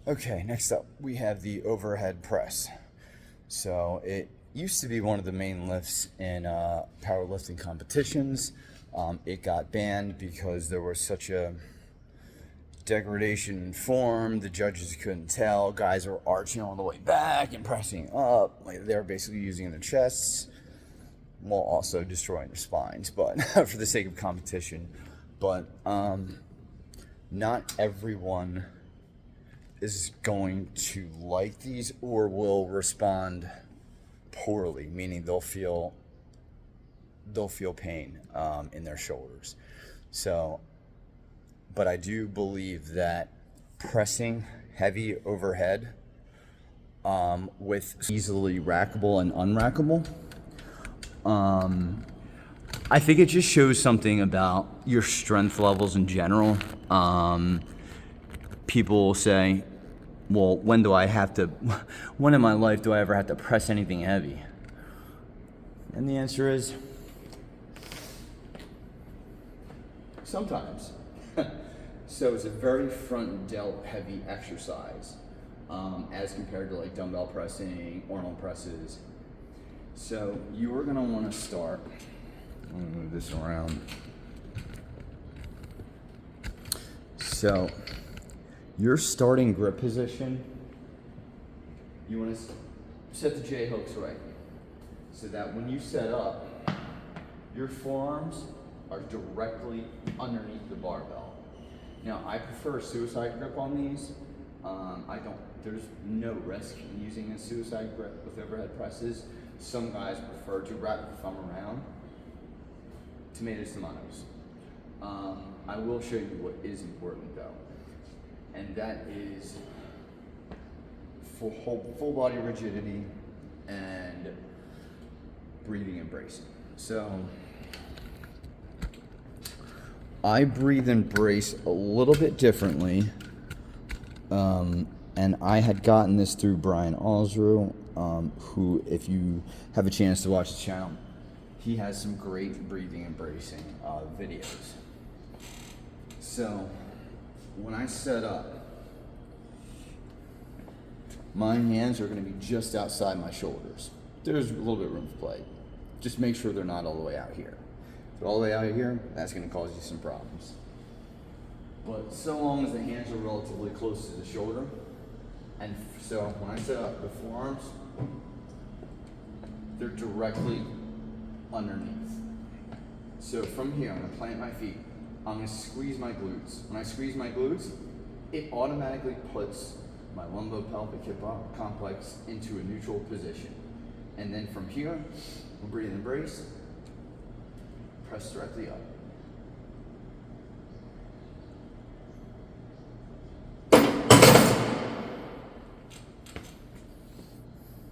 Okay, next up we have the overhead press. So it used to be one of the main lifts in powerlifting competitions. It got banned because there was such a degradation in form. The judges couldn't tell. Guys were arching all the way back and pressing up. Like they were basically using their chests while also destroying their spines, but for the sake of competition. But not everyone is going to like these or will respond poorly, meaning they'll feel pain in their shoulders. So, but I do believe that pressing heavy overhead with easily rackable and unrackable, I think it just shows something about your strength levels in general. People will say, well, when in my life do I ever have to press anything heavy? And the answer is, sometimes. So it's a very front delt heavy exercise as compared to like dumbbell pressing, Arnold presses. So you are gonna wanna start, I'm gonna move this around. So your starting grip position, you want to set the J hooks right, so that when you set up, your forearms are directly underneath the barbell. Now, I prefer a suicide grip on these. There's no risk in using a suicide grip with overhead presses. Some guys prefer to wrap the thumb around. Tomatoes. I will show you what is important though. And that is full body rigidity and breathing and bracing. So I breathe and brace a little bit differently, and I had gotten this through Brian Alsrew, who, if you have a chance to watch the channel, he has some great breathing and bracing videos. So when I set up, my hands are going to be just outside my shoulders. There's a little bit of room for play. Just make sure they're not all the way out here. If they're all the way out here, that's going to cause you some problems. But so long as the hands are relatively close to the shoulder, and so when I set up the forearms, they're directly underneath. So from here, I'm going to plant my feet. I'm going to squeeze my glutes. When I squeeze my glutes, it automatically puts my lumbopelvic hip complex into a neutral position. And then from here, we'll breathe and brace, press directly up.